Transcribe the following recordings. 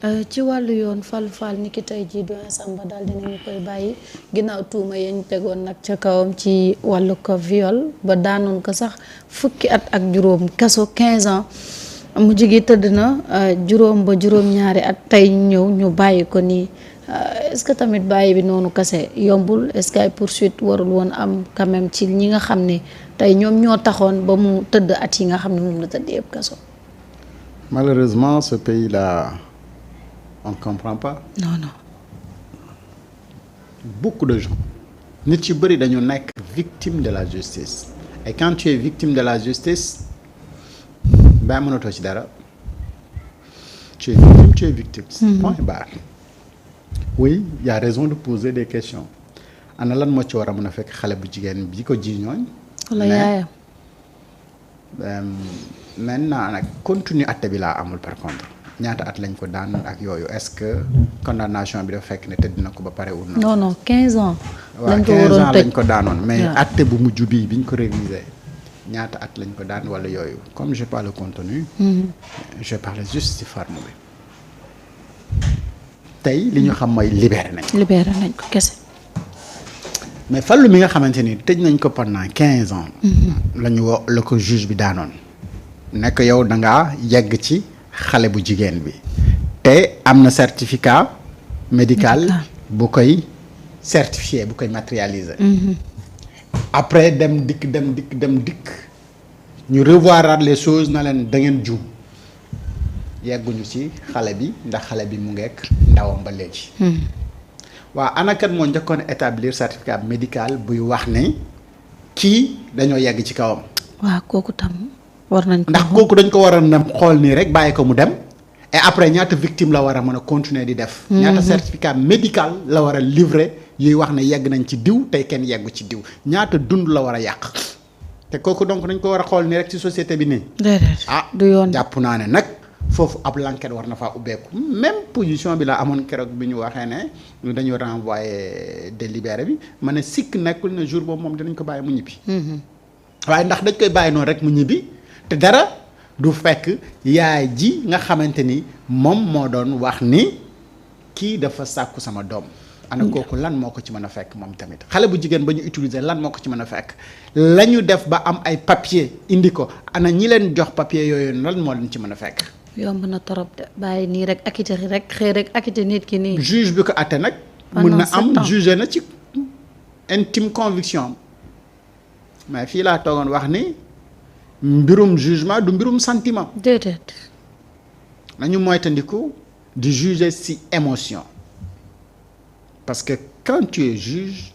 ci wàllu yoon Fallou Fall ni ki tey jii doyen Samba daal dinañu koy bàyyi ginnaaw tuuma yañ tegoon nag ca kawam ci wàllu ko viol ba daanoon ko sax fukki at ak juróom kaso 15 ans mu jigi tëdd na juróom ba juróom-ñaari at tey ñëw ñu bàyyi ko nii est-ce que tamit bàyyi bi noonu kase yombul est-ce que ay poursuite warul woon am quand même ci ñi nga xam ne tey ñoom ñoo taxoon ba mu tëdd at yi nga xam ne moom la tëdd yëpp kaso. Malheureusement ce pays-là on ne comprend pas. Non. Beaucoup de gens nit yu bëri dañu nekk victime de la justice et quand tu es victime de la justice ba mënatoo ci dara tu es victime. Point barre. Oui, il y a raison de poser des questions ana lan moo ci war a mën a fekk xale bu jigéen bi ko ji ñooñ. wala yaayam. maintenant nag contenu atte bi laa amul par contre. ñaata at lañ ko daan ak yooyu est-ce que condamnation bi dafa fekk ne tëdd na ko ba pare. non 15 ans. lañ ko waroon tëj lañ ko daanoon mais atte bu mujj bii biñ ko révisé ñaata at lañ ko daan wala yooyu comme j'ai pas le contenu. je parle juste ci forme bi. tey li ñu xam mooy libéré nañ ko kese. mais Fallou mi nga xamante ni tëj nañ ko pendant 15 ans. la ko juge bi daanoon. nekk yow da ngaa yegg ci. xale bu jigéen bi te am na certificat médical bu koy certifié bu koy matérialiser. après dem dikk ñu revoiraat les choses na leen da ngeen juum yegguñu ci xale bi ndax xale bi mu ngeek ndawam ba léegi. waa anakat moo njëkkoon établir certificat médical buy wax ne kii dañoo yegg ci kawam. waaw kooku tam. war nañ ko ndax kooku dañ ko war a dem xool nii rek bàyyi ko mu dem et après ñaata victime la war a mën a continuer di def. ñaata certificat médical la war a livrer yuy wax ne yegg nañ ci diw tey kenn yeggu ci diw ñaata dund la war a yàq te kooku donc dañ ko war a xool nii rek ci société bi nii. déedéet du yoon jàpp naa ne nag foofu ab l'enquête war na faa ubbeeku même position bi la amoon keroog bi ñu waxee ne dañu renvoyer délibéré bi ma ne sikk nekkul ne jour boobu moom dinañ ko bàyyi mu ñibbi. waaye ndax dañ koy bàyyi noonu rek mu ñibbi. te dara du fekk yaay ji nga xamante ni moom moo doon wax ni kii dafa sàkku sama doom ana kooku lan moo ko ci mën a fekk moom tamit xale bu jigéen ba ñu utiliser lan moo ko ci mën a fekk la ñu def ba am ay papier indi ko ana ñi leen jox papier yooyu lan moo leen ci mën a fekk. yomb na torop de bàyyi nii rek acquitté rek xëy rek acquitté nit ki nii. juge bi ko atte nag. mën na am juge na ci intime conviction mais fii laa toogoon wax ni. mbirum jugement du mbirum sentiment. déedéet. nañu moytandiku di juger ci émotion parce que quand tu es juge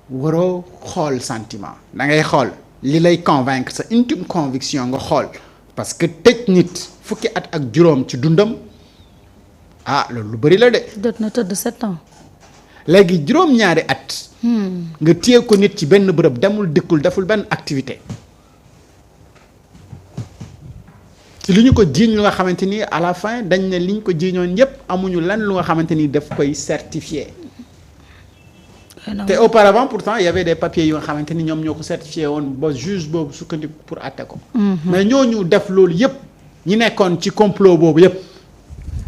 waroo xool sentiment da ngay xool li lay convaincre sa intime conviction nga xool parce que tëj nit fukki at ak juróom ci dundam loolu lu bari la de. jot na tëdd 7 ans. léegi juróom-ñaari at. nga téye ko nit ci benn bërëb demul dikkul deful benn activité. ci li ñu ko jiiñ lu nga xamante ni à la fin dañ ne li ñu ko jiiñoon yépp amuñu lan lu nga xamante ni daf koy certifié te auparavant pourtant il y avait des papiers yu nga xamante ni ñoom ñoo ko certifié woon ba juge boobu sukkandiku pour àtte ko mais ñooñu def loolu yépp ñi nekkoon ci complot boobu yépp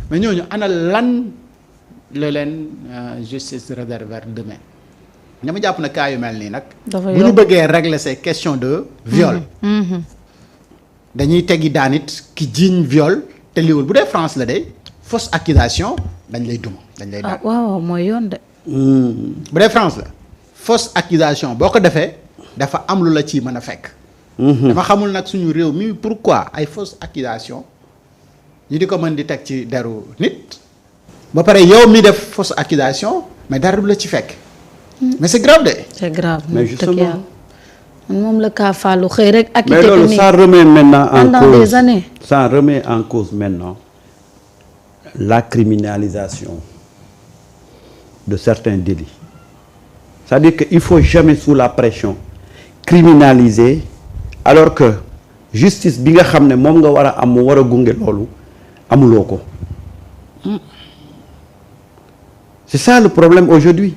mais ñooñu ana lan la leen justice réserver demain dama jàpp na cas yu mel nii nag bu ñu bëggee régler ces questions de viol dañuy teggi daanit ki jiiñ viol te liwul bu dee France la de fausse accusation dañ lay duma dañ lay daan. waaw mooy yoon de. bu dee France la fausse accusation boo ko defee dafa am lu la ci mën a fekk. dama xamul nag suñu réew mi pourquoi ay fausse accusation ñu di ko mën di teg ci deru nit. ba pare yow mi def fausse accusation mais dara du la ci fekk. mais c'est grave de. c'est grave mais justement. moom la kaa Fallou xëy rek. ak mais loolu ça remet maintenant en pendant cause des années. ça remet en cause maintenant la criminalisation de certains délits c'est-à-dire que il faut jamais sous la pression criminaliser alors que justice bi nga xam ne moom nga war a am mu war a gunge loolu amuloo ko c'est ça le problème aujourd'hui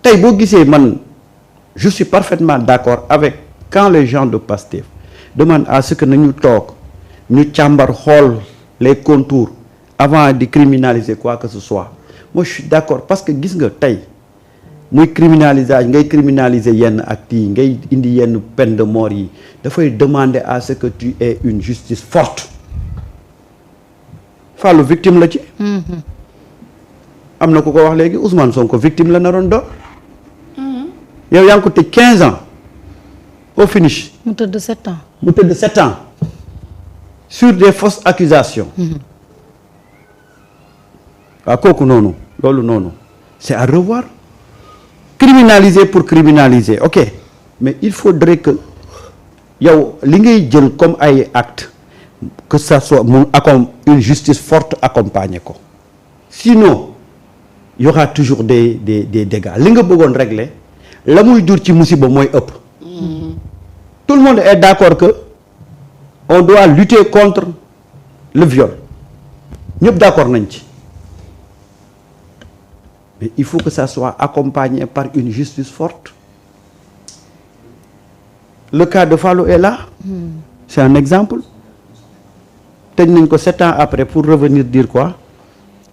tey boo gisee man. Je suis parfaitement d'accord avec quand les gens de Pastef demandent à ce que nañu toog ñu càmbar xool les contours avant de criminaliser quoi que ce soit moi je suis d'accord parce que gis nga tey muy criminalisation ngay criminaliser yenn actes yi ngay indi yenn peine de mort yi dafay demander à ce que tu aies une justice forte Fallou victime la ci am na ku ko wax léegi Ousmane Sonko victime la naroon doon yow yaa ngi ko tëj 15 ans au finish mu tëdd 7 ans. mu tëdd 7 ans sur des fausses accusations waaw kooku noonu loolu noonu c'est à revoir criminaliser pour criminaliser ok mais il faudrait que yow li ngay jël comme ay actes que ça soit mu une justice forte accompagner ko sinon il y aura toujours des dégâts li nga bëggoon régler la muy jur ci musiba mooy ëpp tout le monde est d'accord que on doit lutter contre le viol ñëpp d'accord nañ ci mais il faut que ça soit accompagné par une justice forte le cas de Fallou est là c'est un exemple tëj nañ ko 7 ans après pour revenir dire quoi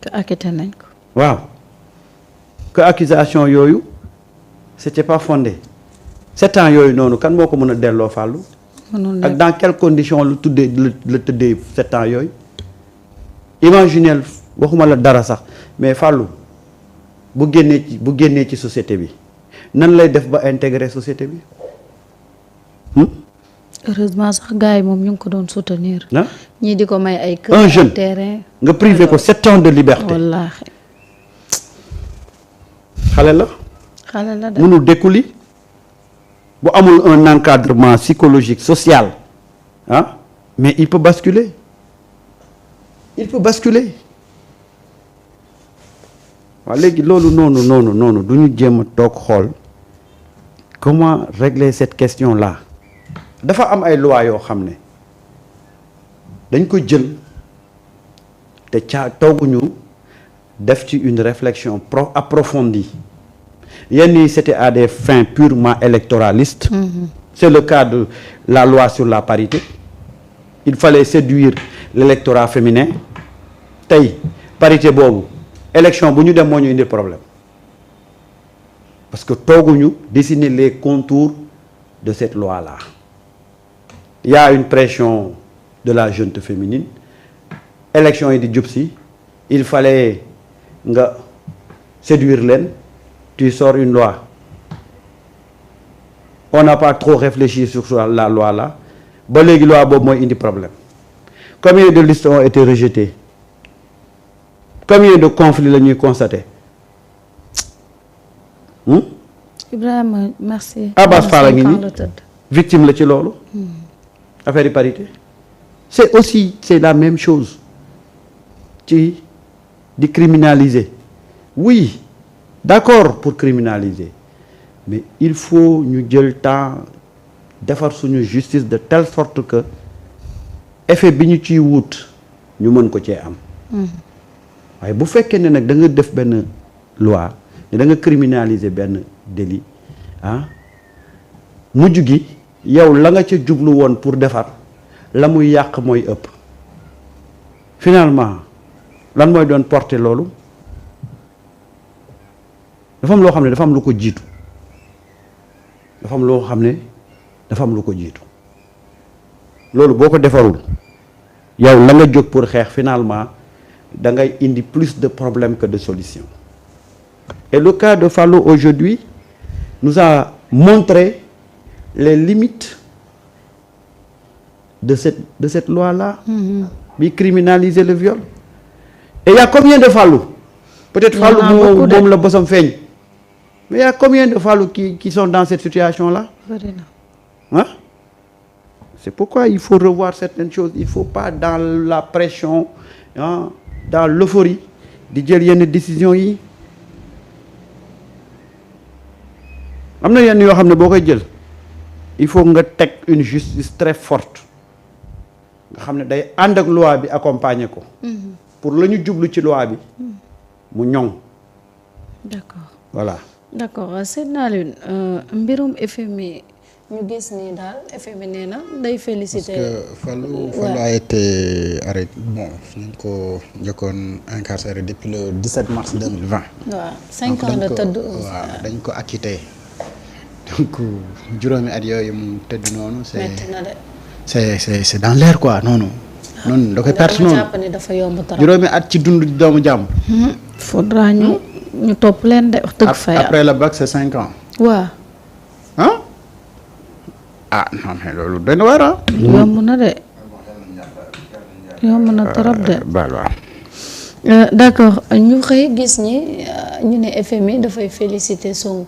que acquitté nañ ko. waaw que accusation yooyu c'était pas fondé 7 ans yooyu noonu kan moo ko mën a delloo Fallou ak dans quelles conditions lu tuddee la tëddee 7 ans yooyu imaginez waxuma la dara sax mais Fallou bu génnee ci société bi nan lay def ba intégrer société bi heureusement sax gars yi moom ñu ngi ko doon soutenir. ah ñii di ko may ay kër. un jeune terrain. nga privé ko 7 ans de liberté. wallaahi. xale la. xale la de. mënul dékkuli bu amul un encadrement psychologique social ah mais il peut basculer waaw léegi loolu noonu du ñu jéem a toog xool comment régler cette question là dafa am ay lois yoo xam ne dañ ko jël te tooguñu def ci une réflexion approfondie yenn yi c'était à des fins purement électoralistes c'est le cas de la loi sur la parité il fallait séduire l'électorat féminin tey parité boobu élection bu ñu dem moo ñu indil problème parce que tooguñu dessiner les contours de cette loi-là il y a une pression de la jeunesse féminine élection yi di jub si il fallait nga séduire leen tu sors une loi on n'a pas trop réfléchi sur la loi là ba léegi loi boobu mooy indi problème combien de listes ont été rejetées combien de conflits la ñuy constater Ibrahima merci. Abbas Fall a ngi nii victime la ci loolu affaire yi parité c'est la même chose ci di criminaliser oui d'accord pour criminaliser mais il faut ñu jël temps defar suñu justice de telle sorte que effet bi ñu ciy wut ñu mën ko cee am waaye bu fekkee ne nag da nga def benn loi ne da nga criminaliser benn délit ah mujj gi yow la nga ca jublu woon pour defar la muy yàq mooy ëpp finalement lan mooy doon porter loolu dafa am loo xam ne dafa am lu ko jiitu loolu boo ko defarul yow la nga jóg pour xeex finalement da ngay indi plus de problèmes que de solutions et le cas de Fallou aujourd'hui nous a montré les limites de cette loi-là bi criminaliser le viol et il y a combien de Fallou peut-être Fallou moom la bosam feeñ mais il y a combien de Fallou qui sont dans cette situation-là hein c'est pourquoi il faut revoir certaines choses il faut pas dans la pression dans l'euphorie di jël yenn décisions yi am na yenn yoo xam ne boo koy jël il faut nga teg une justice très forte nga xam ne day ànd ak loi bi accompagner ko pour la ñu jublu ci loi bi mu ñoŋ d'accord voilà d'accord Seydina Alioune mbirum FMI ñu gis ni daal FMI nee na day parce féliciter. que Fallou a été arrêté bon ñu ko njëkkoon incarcéré depuis le 17 mars 2020. waaw 5 ans la tëdd. waaw dañ ko acquitté donc juróomi at yooyu mu tëdd noonu. metti na de. c'est dans l'air quoi noonu. noonu da koy perte noonu dama jàpp ni dafa yomb trop. juróomi at ci dund doomu jàmm. faudra ñu topp leen de wax dëgg fa yàlla. après le bac c'est 5 ans. waaw. Non mais loolu doy na waar yomb na de. yomb na trop de. baal waaw. d'accord ñu xëy gis ñi ñu ne FMI dafay féliciter Sonko.